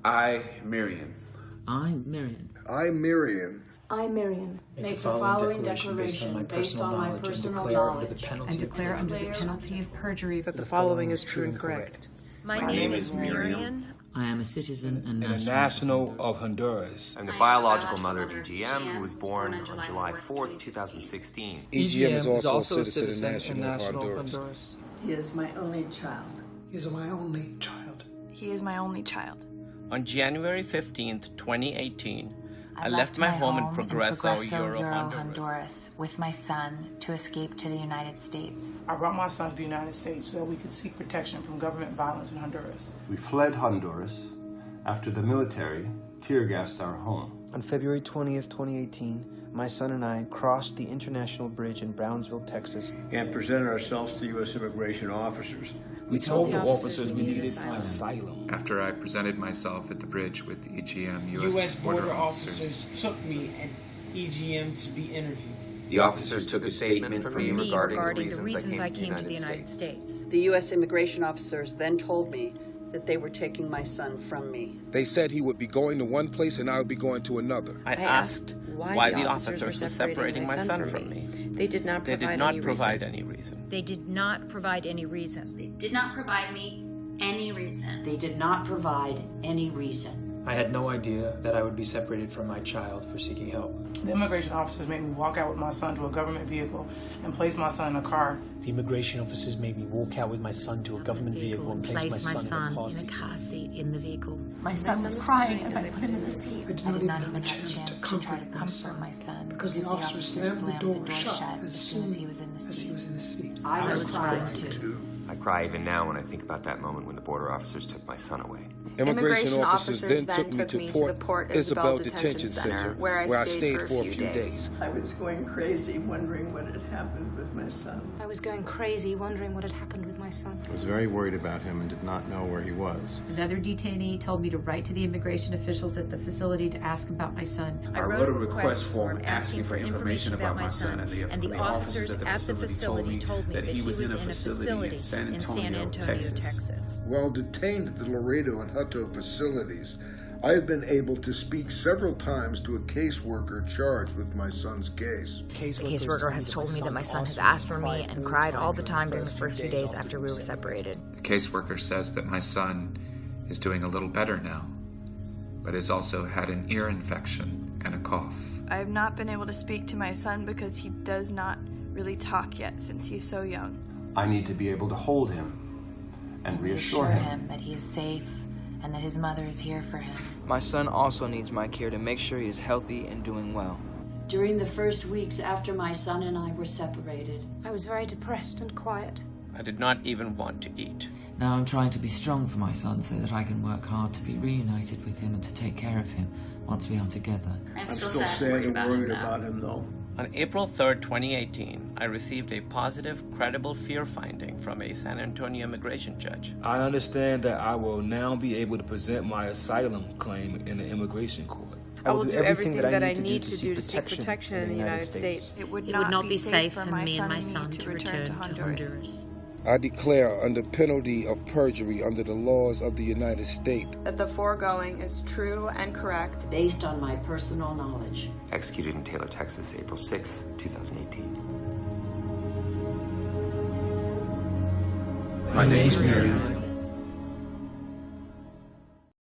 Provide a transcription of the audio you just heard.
I, Marion. I'm Marion. I'm Marion. I, Marion, make the following declaration based on my personal knowledge and declare under the penalty of perjury that the following is true and correct. My name is Marion. I am a citizen and national of Honduras. I'm the biological mother of EGM, who was born on July 4th, 2016. EGM is also a citizen and national of Honduras. He is my only child. He is my only child. He is my only child. On January 15th, 2018, I left my home in Progreso, Honduras, with my son to escape to the United States. I brought my son to the United States so that we could seek protection from government violence in Honduras. We fled Honduras after the military tear-gassed our home. On February 20th, 2018, my son and I crossed the international bridge in Brownsville, Texas, and presented ourselves to U.S. immigration officers. We told the officers we needed asylum. After I presented myself at the bridge with EGM U.S. border officers took me and EGM to be interviewed. The officers took a statement from me regarding the reasons I came to the United States. The U.S. immigration officers then told me that they were taking my son from me. They said he would be going to one place and I would be going to another. I asked why the officers were separating my son from me. They did not provide any reason. They did not provide any reason. They did not provide me any reason. They did not provide any reason. I had no idea that I would be separated from my child for seeking help. The immigration officers made me walk out with my son to a government vehicle and place my son in a car. The immigration officers made me walk out with my son to a government vehicle and place my son in a car seat in the vehicle. My son was crying as I put him in the seat. I did not even have a chance to comfort my son because the officer slammed the door shut as soon as he was in the seat. I was crying too. I cry even now when I think about that moment when the border officers took my son away. Immigration officers then took me to Port Isabel Detention Center, where I stayed for a few days. I was going crazy, wondering what had happened with my son. I was going crazy, wondering what had happened with my son. I was very worried about him and did not know where he was. Another detainee told me to write to the immigration officials at the facility to ask about my son. I wrote a request form asking for information about my son, and the officers at the facility told me that he was in a facility in San Antonio, Texas. While detained at the Laredo and Hutto facilities, I have been able to speak several times to a caseworker charged with my son's case. The caseworker has told me that my son has asked for me and cried all the time during the first few days after we were separated. The caseworker says that my son is doing a little better now, but has also had an ear infection and a cough. I have not been able to speak to my son because he does not really talk yet since he's so young. I need to be able to hold him and reassure him that he is safe and that his mother is here for him. My son also needs my care to make sure he is healthy and doing well. During the first weeks after my son and I were separated, I was very depressed and quiet. I did not even want to eat. Now I'm trying to be strong for my son so that I can work hard to be reunited with him and to take care of him once we are together. I'm still sad and worried about him though. On April 3rd, 2018, I received a positive, credible fear finding from a San Antonio immigration judge. I understand that I will now be able to present my asylum claim in the immigration court. I will do everything that I need to do to seek protection in the United States. It would not be safe for me and my son to return to Honduras. I declare under penalty of perjury under the laws of the United States That the foregoing is true and correct based on my personal knowledge. Executed in Taylor, Texas, April 6, 2018. My name is Marion.